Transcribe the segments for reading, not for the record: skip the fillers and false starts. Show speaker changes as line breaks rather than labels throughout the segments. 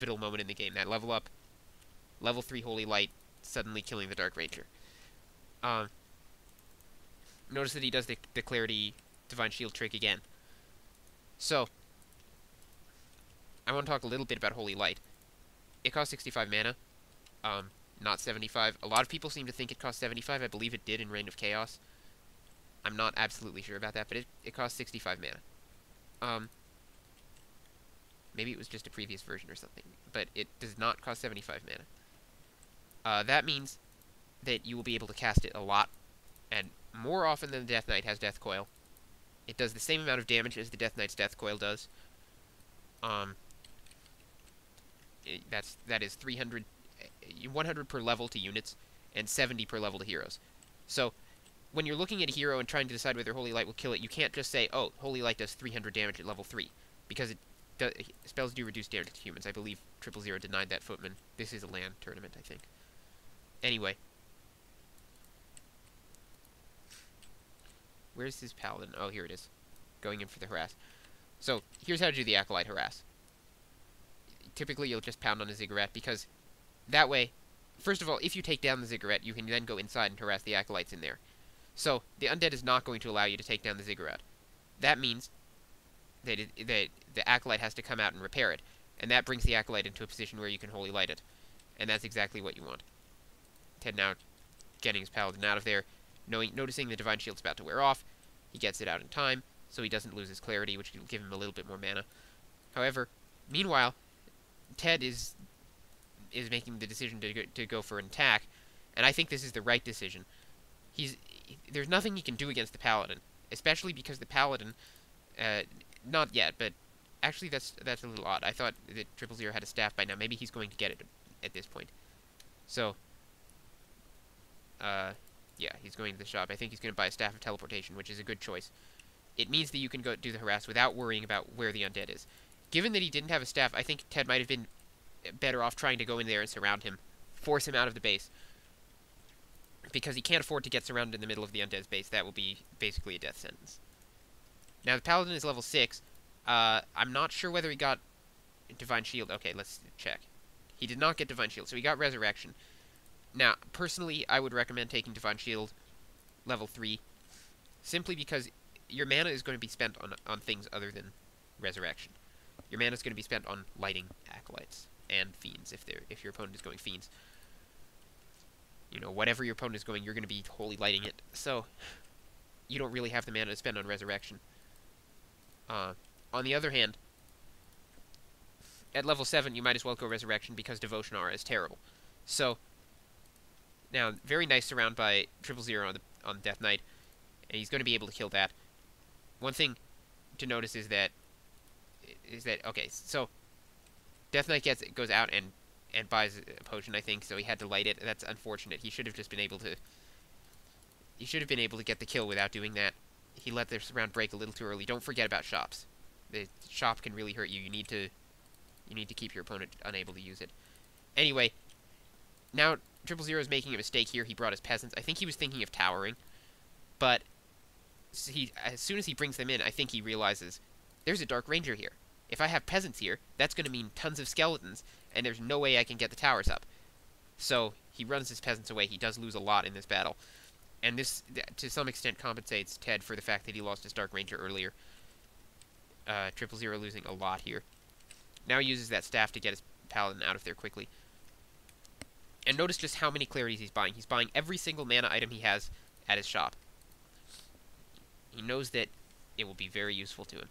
pivotal moment in the game. That level up, level 3 Holy Light, suddenly killing the Dark Ranger. Um, Notice that he does the Clarity Divine Shield trick again. So, I want to talk a little bit about Holy Light. It costs 65 mana, not 75. A lot of people seem to think it costs 75. I believe it did in Reign of Chaos. I'm not absolutely sure about that, but it costs 65 mana. Maybe it was just a previous version or something, but it does not cost 75 mana. That means that you will be able to cast it a lot, and more often than the Death Knight has Death Coil. It does the same amount of damage as the Death Knight's Death Coil does. That is 300, 100 per level to units, and 70 per level to heroes. So, when you're looking at a hero and trying to decide whether Holy Light will kill it, you can't just say, oh, Holy Light does 300 damage at level 3, because spells do reduce damage to humans. I believe 000 denied that Footman. This is a LAN tournament, I think. Anyway. Where's his Paladin? Oh, here it is. Going in for the harass. So, here's how to do the Acolyte harass. Typically, you'll just pound on a Ziggurat, because that way, first of all, if you take down the Ziggurat, you can then go inside and harass the Acolytes in there. So, the Undead is not going to allow you to take down the Ziggurat. That means that the Acolyte has to come out and repair it, and that brings the Acolyte into a position where you can Holy Light it. And that's exactly what you want. Ted now getting his Paladin out of there, noticing the Divine Shield's about to wear off. He gets it out in time, so he doesn't lose his Clarity, which will give him a little bit more mana. However, meanwhile, Ted is making the decision to go for an attack, and I think this is the right decision. There's nothing he can do against the Paladin, especially because the Paladin, not yet, but actually that's a little odd. I thought that 000 had a staff by now. Maybe he's going to get it at this point. So, yeah, he's going to the shop. I think he's going to buy a Staff of Teleportation, which is a good choice. It means that you can go do the harass without worrying about where the Undead is. Given that he didn't have a staff, I think Ted might have been better off trying to go in there and surround him, force him out of the base, because he can't afford to get surrounded in the middle of the Undead's base. That will be basically a death sentence. Now, the Paladin is level 6. I'm not sure whether he got Divine Shield. Okay, let's check. He did not get Divine Shield, so he got Resurrection. Now, personally, I would recommend taking Divine Shield level 3, simply because your mana is going to be spent on things other than Resurrection. Your mana is going to be spent on lighting Acolytes and Fiends, if your opponent is going Fiends. You know, whatever your opponent is going, you're going to be Holy Lighting it, so you don't really have the mana to spend on Resurrection. On the other hand, at level 7, you might as well go Resurrection because Devotion Aura is terrible. So, now, very nice surround by 000 on Death Knight, and he's going to be able to kill that. One thing to notice is that okay, so Death Knight goes out and buys a potion, I think, so he had to light it. That's unfortunate. He should have just been able to get the kill without doing that. He let this round break a little too early. Don't forget about shops. The shop can really hurt you. You need to keep your opponent unable to use it. Anyway, now 000 is making a mistake here. He brought his peasants. I think he was thinking of towering, but as soon as he brings them in, I think he realizes there's a Dark Ranger here. If I have peasants here, that's going to mean tons of skeletons, and there's no way I can get the towers up. So he runs his peasants away. He does lose a lot in this battle, and this, to some extent, compensates Ted for the fact that he lost his Dark Ranger earlier. 000 losing a lot here. Now he uses that staff to get his Paladin out of there quickly. And notice just how many clarities he's buying. He's buying every single mana item he has at his shop. He knows that it will be very useful to him.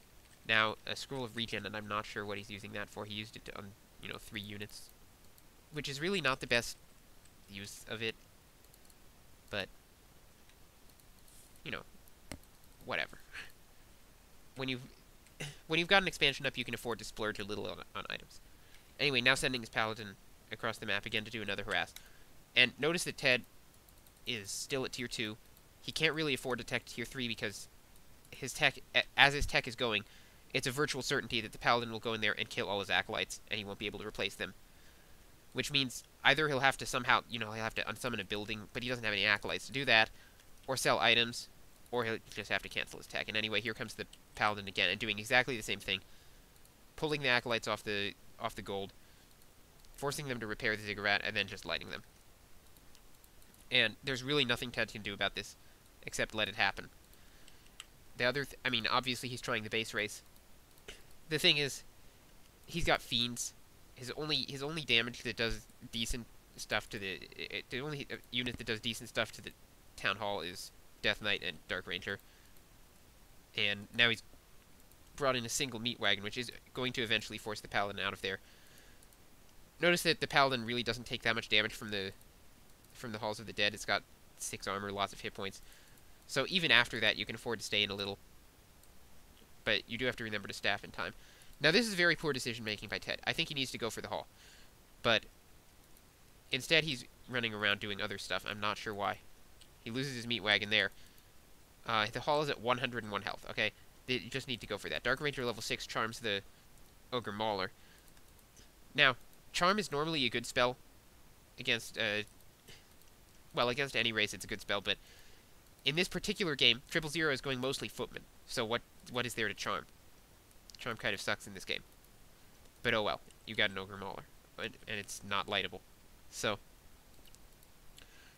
Now, a Scroll of Regen, and I'm not sure what he's using that for. He used it on, 3 units, which is really not the best use of it. But, whatever. When you've got an expansion up, you can afford to splurge a little on items. Anyway, now sending his Paladin across the map again to do another harass. And notice that Ted is still at tier 2. He can't really afford to tech tier 3 because as his tech is going, it's a virtual certainty that the Paladin will go in there and kill all his Acolytes, and he won't be able to replace them. Which means either he'll have to somehow, he'll have to unsummon a building, but he doesn't have any Acolytes to do that, or sell items, or he'll just have to cancel his tech. And anyway, here comes the Paladin again, and doing exactly the same thing. Pulling the Acolytes off the gold, forcing them to repair the ziggurat, and then just lighting them. And there's really nothing Ted can do about this, except let it happen. The other, I mean, obviously he's trying the base race. The thing is, he's got fiends. His only damage that does decent stuff to the only unit that does decent stuff to the town hall is Death Knight and Dark Ranger. And now he's brought in a single meat wagon, which is going to eventually force the Paladin out of there. Notice that the Paladin really doesn't take that much damage from the Halls of the Dead. It's got 6 armor, lots of hit points. So even after that, you can afford to stay in a little. But you do have to remember to staff in time. Now, this is very poor decision-making by Ted. I think he needs to go for the Hall. But instead, he's running around doing other stuff. I'm not sure why. He loses his meat wagon there. The Hall is at 101 health, okay? You just need to go for that. Dark Ranger level 6 charms the Ogre Mauler. Now, Charm is normally a good spell against, well, against any race it's a good spell, but in this particular game, 000 is going mostly Footman. So what is there to Charm? Charm kind of sucks in this game. But oh well, you got an Ogre Mauler, and it's not lightable. So,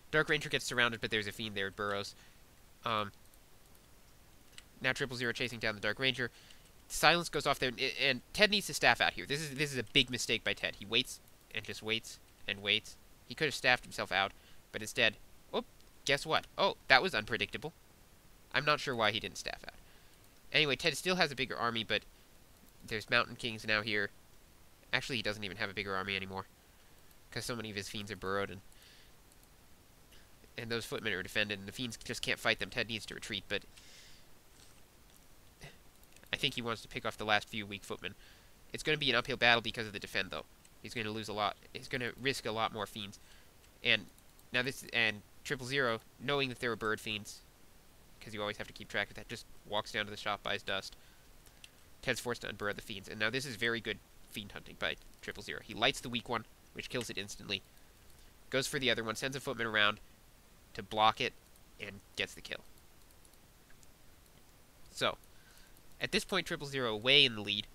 Dark Ranger gets surrounded, but there's a Fiend there, it burrows. Now 000 chasing down the Dark Ranger. Silence goes off there, and Ted needs to staff out here. This is a big mistake by Ted. He waits, and just waits, and waits. He could have staffed himself out, but instead, oh, guess what? Oh, that was unpredictable. I'm not sure why he didn't staff out. Anyway, Ted still has a bigger army, but there's Mountain Kings now here. Actually, he doesn't even have a bigger army anymore, because so many of his Fiends are burrowed, and those Footmen are defended, and the Fiends just can't fight them. Ted needs to retreat, but I think he wants to pick off the last few weak Footmen. It's going to be an uphill battle because of the defend, though. He's going to lose a lot. He's going to risk a lot more Fiends. And now and 000, knowing that there are bird Fiends, because you always have to keep track of that, just walks down to the shop, buys dust. Ted's forced to unburrow the Fiends. And now this is very good Fiend hunting by 000. He lights the weak one, which kills it instantly. Goes for the other one, sends a Footman around to block it, and gets the kill. So, at this point, 000 way in the lead.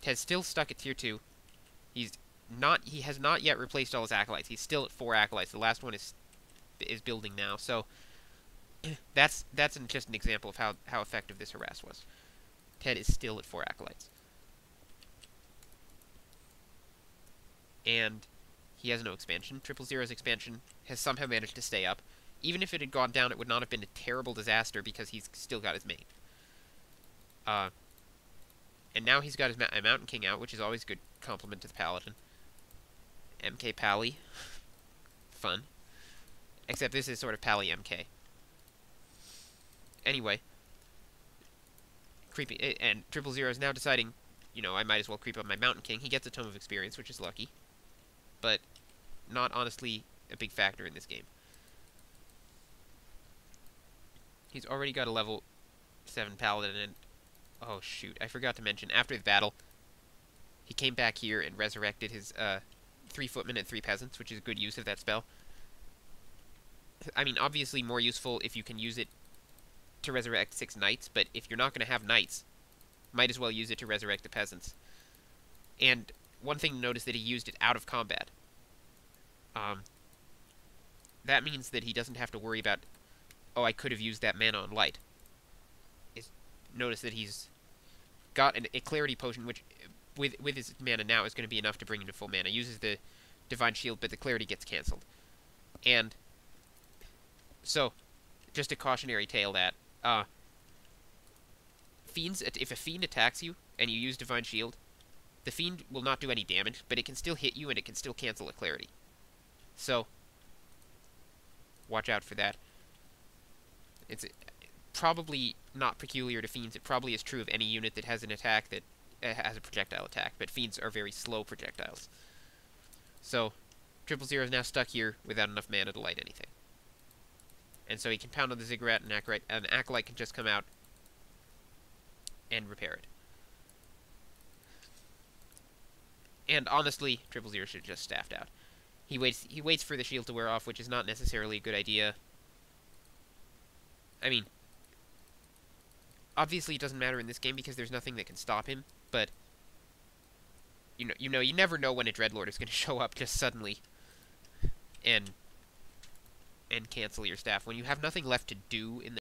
Ted's still stuck at tier 2. He has not yet replaced all his acolytes. He's still at 4 acolytes. The last one is building now. So that's just an example of how effective this harass was. Ted is still at 4 acolytes. And he has no expansion. 000's expansion has somehow managed to stay up. Even if it had gone down, it would not have been a terrible disaster because he's still got his main. And now he's got his Mountain King out, which is always a good compliment to the Paladin. MK Pally. Fun. Except this is sort of Pally MK. Anyway. And 000 is now deciding, you know, I might as well creep up my Mountain King. He gets a Tome of Experience, which is lucky. But not honestly a big factor in this game. He's already got a level 7 Paladin, and oh shoot, I forgot to mention, after the battle, he came back here and resurrected his 3 Footmen and 3 Peasants, which is a good use of that spell. I mean, obviously more useful if you can use it to resurrect 6 Knights, but if you're not going to have Knights, might as well use it to resurrect the Peasants. And one thing to note is that he used it out of combat. That means that he doesn't have to worry about, oh, I could have used that mana on light. Notice that he's got a Clarity Potion, which, with his mana now, is going to be enough to bring him to full mana. Uses the Divine Shield, but the Clarity gets cancelled. And so, just a cautionary tale that, Fiends, if a Fiend attacks you, and you use Divine Shield, the Fiend will not do any damage, but it can still hit you, and it can still cancel a Clarity. So, watch out for that. It's probably not peculiar to Fiends. It probably is true of any unit that has an attack that has a projectile attack, but Fiends are very slow projectiles. So, 000 is now stuck here without enough mana to light anything. And so he can pound on the Ziggurat, and an Acolyte can just come out and repair it. And honestly, 000 should have just staffed out. He waits for the shield to wear off, which is not necessarily a good idea. I mean, obviously it doesn't matter in this game because there's nothing that can stop him, but you never know when a Dreadlord is going to show up just suddenly and cancel your staff when you have nothing left to do in